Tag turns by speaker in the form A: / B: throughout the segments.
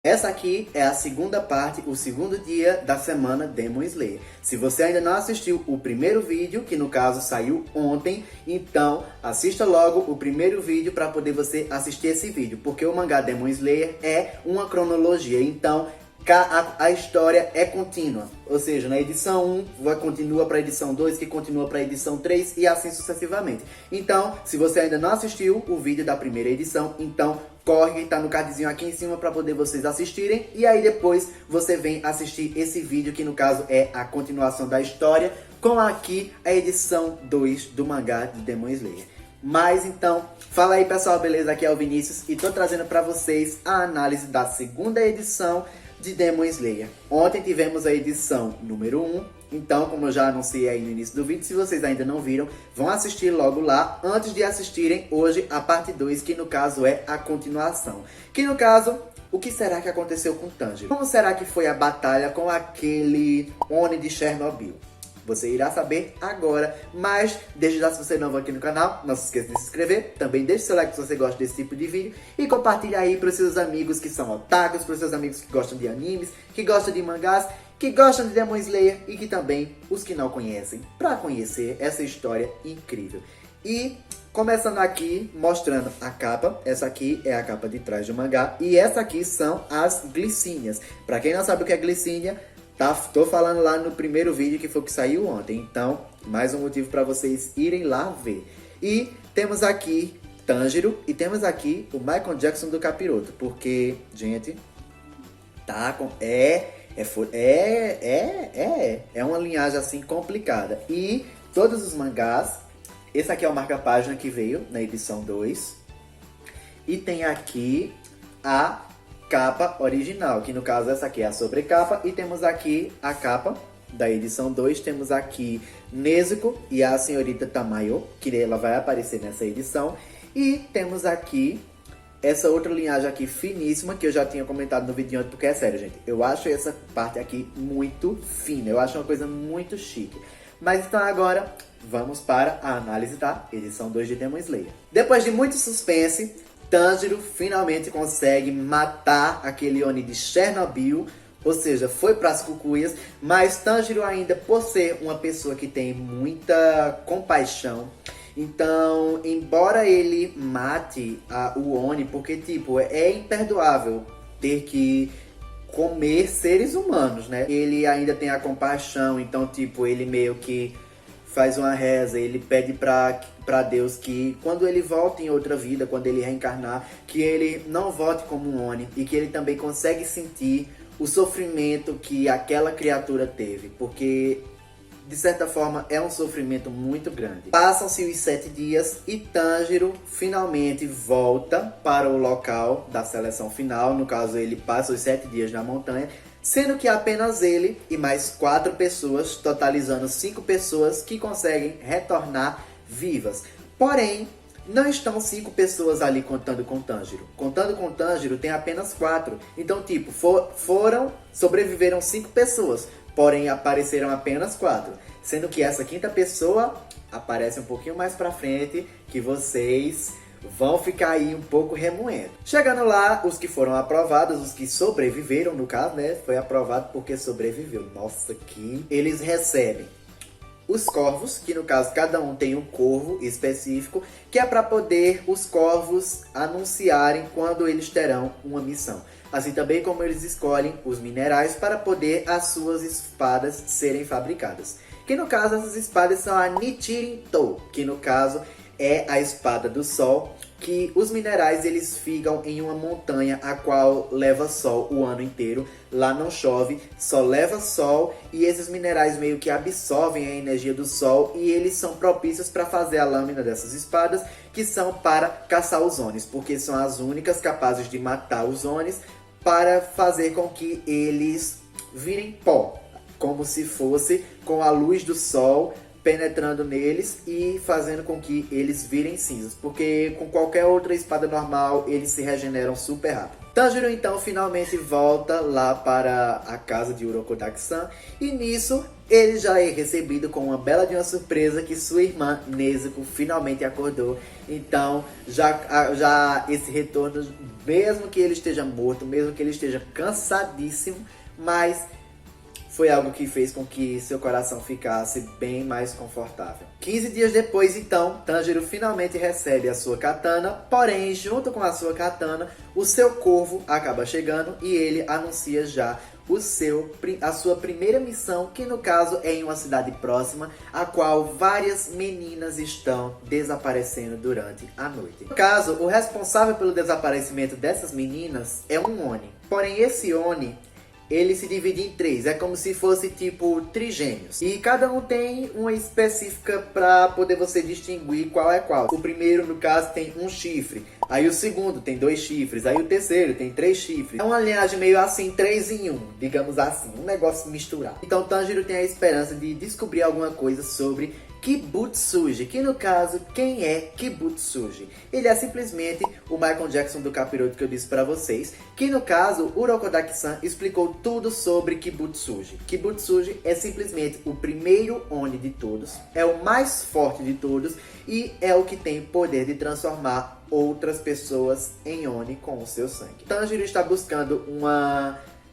A: Essa aqui é a segunda parte, o segundo dia da semana Demon Slayer. Se você ainda não assistiu o primeiro vídeo, que no caso saiu ontem, então assista logo o primeiro vídeo para poder você assistir esse vídeo, porque o mangá Demon Slayer é uma cronologia, então a história é contínua, ou seja, na edição 1 continua para a edição 2, que continua para a edição 3 e assim sucessivamente. Então, se você ainda não assistiu o vídeo da primeira edição, então corre, tá no cardzinho aqui em cima para poder vocês assistirem, e aí depois você vem assistir esse vídeo, que no caso é a continuação da história, com aqui a edição 2 do mangá de Demon Slayer. Mas então, fala aí pessoal, beleza? Aqui é o Vinícius e tô trazendo para vocês a análise da segunda edição de Demon Slayer. Ontem tivemos a edição número 1, então como eu já anunciei aí no início do vídeo, se vocês ainda não viram, vão assistir logo lá, antes de assistirem hoje a parte 2, que no caso é a continuação. Que no caso, o que será que aconteceu com Tanjiro? Como será que foi a batalha com aquele Oni de Chernobyl? Você irá saber agora, mas desde já, se você é novo aqui no canal, não se esqueça de se inscrever, também deixe seu like se você gosta desse tipo de vídeo e compartilhe aí para os seus amigos que são otakus, para os seus amigos que gostam de animes, que gostam de mangás, que gostam de Demon Slayer e que também os que não conhecem, para conhecer essa história incrível. E começando aqui, mostrando a capa, essa aqui é a capa de trás do mangá e essa aqui são as glicínias. Para quem não sabe o que é glicínia, tô falando lá no primeiro vídeo, que foi o que saiu ontem. Então, mais um motivo para vocês irem lá ver. E temos aqui Tanjiro e temos aqui o Michael Jackson do Capiroto. Porque, gente, tá com... É uma linhagem assim complicada. E todos os mangás, esse aqui é o marca-página que veio na edição 2. E tem aqui a capa original, que no caso essa aqui é a sobrecapa, e temos aqui a capa da edição 2, temos aqui Nezuko e a senhorita Tamayo, que ela vai aparecer nessa edição, e temos aqui essa outra linhagem aqui finíssima, que eu já tinha comentado no vídeo antes, porque é sério, gente, eu acho essa parte aqui muito fina, eu acho uma coisa muito chique. Mas então agora vamos para a análise da edição 2 de Demon Slayer. Depois de muito suspense, Tanjiro finalmente consegue matar aquele Oni de Chernobyl, ou seja, foi para as cucuias, mas Tanjiro ainda, por ser uma pessoa que tem muita compaixão, então, embora ele mate o Oni, porque tipo, é imperdoável ter que comer seres humanos, né? Ele ainda tem a compaixão, então tipo, ele meio que faz uma reza, ele pede pra Deus que quando ele volta em outra vida, quando ele reencarnar, que ele não volte como um Oni e que ele também consegue sentir o sofrimento que aquela criatura teve, porque de certa forma é um sofrimento muito grande. Passam-se os 7 dias e Tanjiro finalmente volta para o local da seleção final, no caso ele passa os 7 dias na montanha, sendo que apenas ele e mais 4 pessoas, totalizando 5 pessoas que conseguem retornar vivas. Porém, não estão 5 pessoas ali contando com Tanjiro. Contando com Tanjiro tem apenas 4. Então, tipo, sobreviveram 5 pessoas, porém apareceram apenas 4. Sendo que essa 5ª pessoa aparece um pouquinho mais pra frente, que vocês vão ficar aí um pouco remoendo. Chegando lá, os que foram aprovados, os que sobreviveram, no caso, né? Foi aprovado porque sobreviveu. Nossa, que eles recebem os corvos, que no caso cada um tem um corvo específico, que é para poder os corvos anunciarem quando eles terão uma missão. Assim também como eles escolhem os minerais para poder as suas espadas serem fabricadas. Que no caso essas espadas são a Nichiren To, que no caso é a espada do sol, que os minerais eles ficam em uma montanha a qual leva sol o ano inteiro. Lá não chove, só leva sol e esses minerais meio que absorvem a energia do sol e eles são propícios para fazer a lâmina dessas espadas, que são para caçar os Onis, porque são as únicas capazes de matar os Onis, para fazer com que eles virem pó, como se fosse com a luz do sol penetrando neles e fazendo com que eles virem cinzas, porque com qualquer outra espada normal eles se regeneram super rápido. Tanjiro então finalmente volta lá para a casa de Urokodaki-san e nisso ele já é recebido com uma bela de uma surpresa que sua irmã Nezuko finalmente acordou. Então já esse retorno, mesmo que ele esteja morto, mesmo que ele esteja cansadíssimo, mas foi algo que fez com que seu coração ficasse bem mais confortável. 15 dias depois, então, Tanjiro finalmente recebe a sua katana, porém, junto com a sua katana, o seu corvo acaba chegando e ele anuncia já a sua primeira missão, que no caso é em uma cidade próxima, a qual várias meninas estão desaparecendo durante a noite. No caso, o responsável pelo desaparecimento dessas meninas é um Oni. Porém, esse Oni, ele se divide em 3, é como se fosse tipo trigêmeos. E cada um tem uma específica para poder você distinguir qual é qual. O primeiro, no caso, tem um chifre. Aí o segundo tem 2 chifres. Aí o terceiro tem 3 chifres. É uma linhagem meio assim, 3 em 1, digamos assim. Um negócio misturado. Então Tanjiro tem a esperança de descobrir alguma coisa sobre Kibutsuji, que no caso, quem é Kibutsuji? Ele é simplesmente o Michael Jackson do Capiroto que eu disse pra vocês, que no caso, Urokodaki-san explicou tudo sobre Kibutsuji. Kibutsuji é simplesmente o primeiro Oni de todos, é o mais forte de todos e é o que tem o poder de transformar outras pessoas em Oni com o seu sangue. Tanjiro está buscando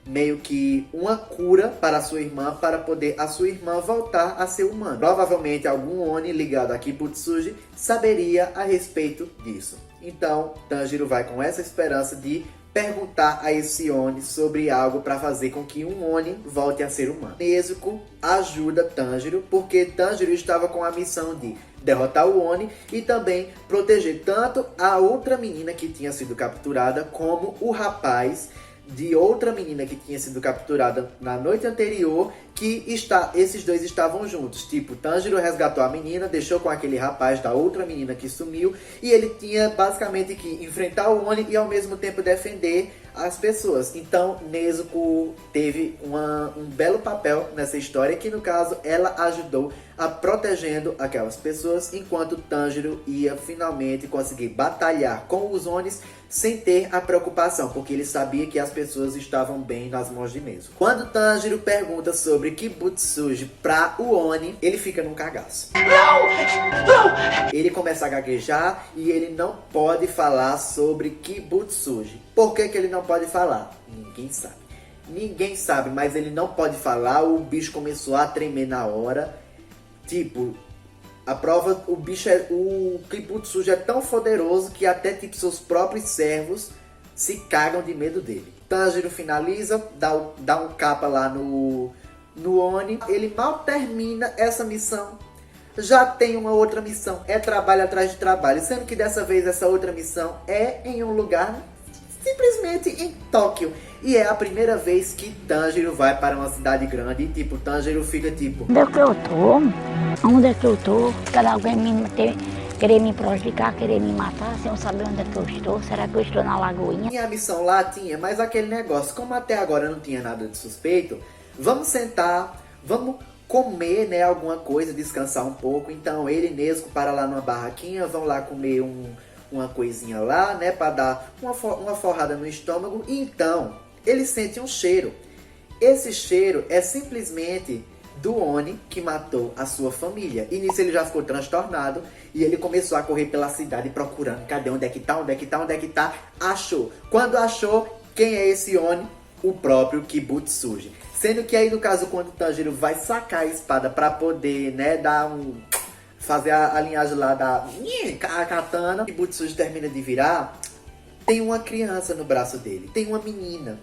A: meio que uma cura para a sua irmã, para poder a sua irmã voltar a ser humana. Provavelmente algum Oni ligado a Kibutsuji saberia a respeito disso. Então, Tanjiro vai com essa esperança de perguntar a esse Oni sobre algo para fazer com que um Oni volte a ser humano. Nezuko ajuda Tanjiro, porque Tanjiro estava com a missão de derrotar o Oni e também proteger tanto a outra menina que tinha sido capturada, como o rapaz de outra menina que tinha sido capturada na noite anterior, que esses dois estavam juntos. Tipo, Tanjiro resgatou a menina, deixou com aquele rapaz da outra menina que sumiu, e ele tinha basicamente que enfrentar o Oni e ao mesmo tempo defender as pessoas. Então Nezuko teve um belo papel nessa história, que no caso ela ajudou a protegendo aquelas pessoas, enquanto Tanjiro ia finalmente conseguir batalhar com os Onis sem ter a preocupação, porque ele sabia que as pessoas estavam bem nas mãos de Nezuko. Quando Tanjiro pergunta sobre Kibutsuji pra o Oni, ele fica num cagaço. Não! Ele começa a gaguejar e ele não pode falar sobre Kibutsuji. Por que ele não pode falar? Ninguém sabe. Ninguém sabe, mas ele não pode falar. O bicho começou a tremer na hora. Tipo, a prova, o Kibutsuji é tão poderoso que até tipo seus próprios servos se cagam de medo dele. Tanjiro finaliza, dá um capa lá no Oni. Ele mal termina essa missão, já tem uma outra missão. É trabalho atrás de trabalho, sendo que dessa vez essa outra missão é em um lugar simplesmente em Tóquio. E é a primeira vez que Tanjiro vai para uma cidade grande e tipo, Tanjiro fica tipo:
B: onde é que eu tô? Onde é que eu tô? Será alguém querer me prejudicar, querer me matar, sem eu saber onde é que eu estou? Será que eu estou na lagoinha?
A: E a missão lá tinha, mas aquele negócio, como até agora não tinha nada de suspeito, vamos sentar, vamos comer, né, alguma coisa, descansar um pouco. Então ele e Nezuko para lá numa barraquinha, vão lá comer uma coisinha lá, né, para dar uma forrada no estômago. E então ele sente um cheiro. Esse cheiro é simplesmente do Oni que matou a sua família. E nisso ele já ficou transtornado e ele começou a correr pela cidade procurando. Cadê? Onde é que tá? Onde é que tá? Onde é que tá? Achou. Quando achou, quem é esse Oni? O próprio Kibutsuji. Sendo que aí, no caso, quando o Tanjiro vai sacar a espada para poder, né, fazer a linhagem lá da katana, o Kibutsuji termina de virar, tem uma criança no braço dele. Tem uma menina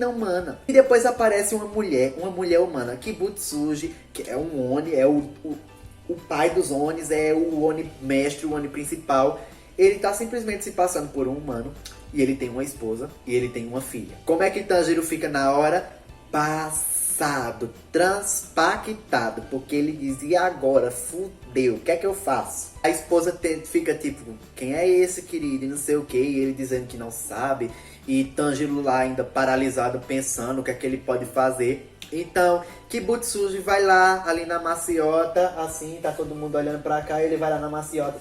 A: humana. E depois aparece uma mulher humana. Kibutsuji, que é um Oni, é o pai dos Onis, é o Oni mestre, o Oni principal. Ele tá simplesmente se passando por um humano. E ele tem uma esposa e ele tem uma filha. Como é que Tanjiro fica na hora? Passado, transpactado, porque ele dizia: agora, fudeu, o que é que eu faço? A esposa fica tipo: quem é esse, querido? E não sei o que, e ele dizendo que não sabe, e Tanjiro lá ainda paralisado, pensando o que é que ele pode fazer. Então, Kibutsuji vai lá, ali na maciota, assim, tá todo mundo olhando pra cá, ele vai lá na maciota,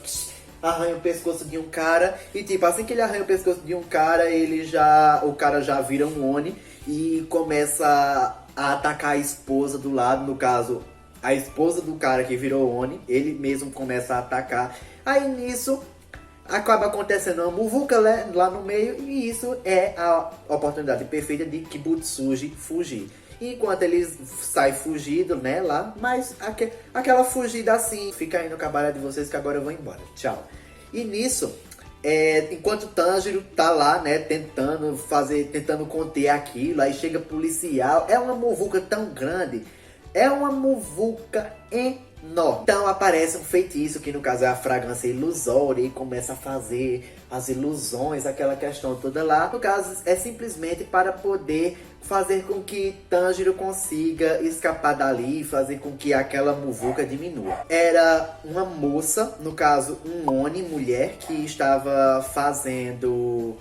A: arranha o pescoço de um cara. E tipo, assim que ele arranha o pescoço de um cara, o cara já vira um Oni e começa a atacar a esposa do lado. No caso, a esposa do cara que virou Oni, ele mesmo começa a atacar. Aí nisso acaba acontecendo uma muvuca lá no meio, e isso é a oportunidade perfeita de Kibutsuji fugir. Enquanto ele sai fugido, né, lá, mas aquela fugida assim, fica aí no cabaré de vocês que agora eu vou embora, tchau. E nisso, enquanto Tanjiro tá lá, né, tentando conter aquilo, aí chega policial, é uma muvuca tão grande, é uma muvuca enorme. Então aparece um feitiço, que no caso é a fragrância ilusória, e começa a fazer as ilusões, aquela questão toda lá. No caso é simplesmente para poder fazer com que Tanjiro consiga escapar dali e fazer com que aquela muvuca diminua. Era uma moça, no caso um Oni, mulher, que estava fazendo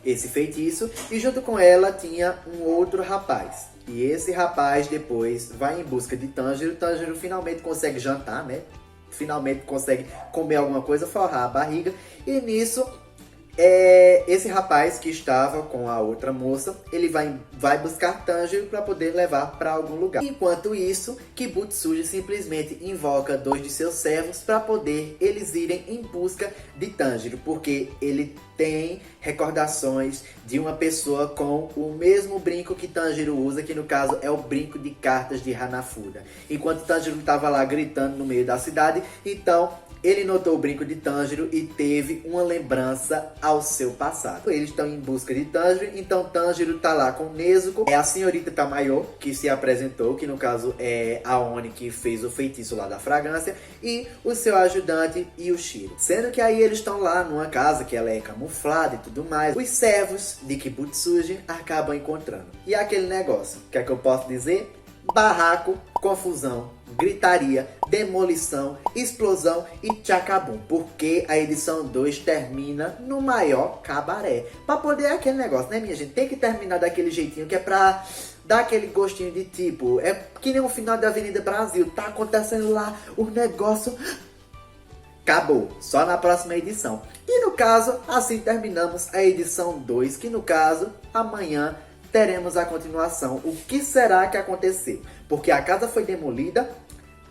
A: esse feitiço, e junto com ela tinha um outro rapaz. E esse rapaz depois vai em busca de Tanjiro. Tanjiro finalmente consegue jantar, né? Finalmente consegue comer alguma coisa, forrar a barriga. E nisso, esse rapaz que estava com a outra moça, ele vai buscar Tanjiro para poder levar para algum lugar. Enquanto isso, Kibutsuji simplesmente invoca 2 de seus servos para poder eles irem em busca de Tanjiro, porque ele tem recordações de uma pessoa com o mesmo brinco que Tanjiro usa, que no caso é o brinco de cartas de Hanafuda. Enquanto Tanjiro estava lá gritando no meio da cidade, então ele notou o brinco de Tanjiro e teve uma lembrança ao seu passado. Eles estão em busca de Tanjiro, então Tanjiro tá lá com Nezuko, é a senhorita Tamayo, que se apresentou, que no caso é a Oni que fez o feitiço lá da fragrância, e o seu ajudante Yushiro. Sendo que aí eles estão lá numa casa que ela é camuflada e tudo mais. Os servos de Kibutsuji acabam encontrando. E aquele negócio, o que é que eu posso dizer? Barraco, confusão, gritaria, demolição, explosão e tchacabum. Porque a edição 2 termina no maior cabaré. Pra poder aquele negócio, né, minha gente? Tem que terminar daquele jeitinho que é pra dar aquele gostinho de tipo... É que nem o final da Avenida Brasil. Tá acontecendo lá o negócio... Acabou, só na próxima edição. E no caso, assim terminamos a edição 2, que no caso, amanhã teremos a continuação. O que será que aconteceu? Porque a casa foi demolida,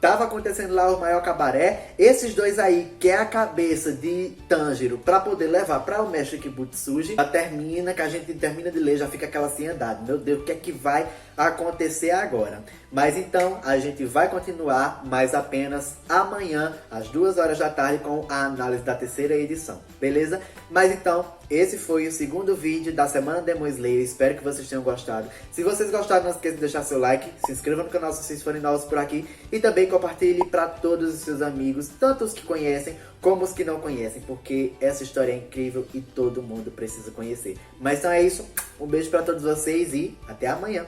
A: tava acontecendo lá o maior cabaré. Esses dois aí, que é a cabeça de Tanjiro, para poder levar para o mestre Kibutsuji, que a gente termina de ler, já fica aquela ansiedade. Meu Deus, o que é que vai acontecer agora? Mas então, a gente vai continuar, mas apenas amanhã, às 2 horas da tarde, com a análise da 3ª edição, beleza? Mas então, esse foi o 2º vídeo da Semana Demon Slayer. Espero que vocês tenham gostado. Se vocês gostaram, não esqueça de deixar seu like, se inscreva no canal se vocês forem novos por aqui, e também compartilhe para todos os seus amigos, tanto os que conhecem como os que não conhecem, porque essa história é incrível e todo mundo precisa conhecer. Mas então é isso, um beijo para todos vocês e até amanhã.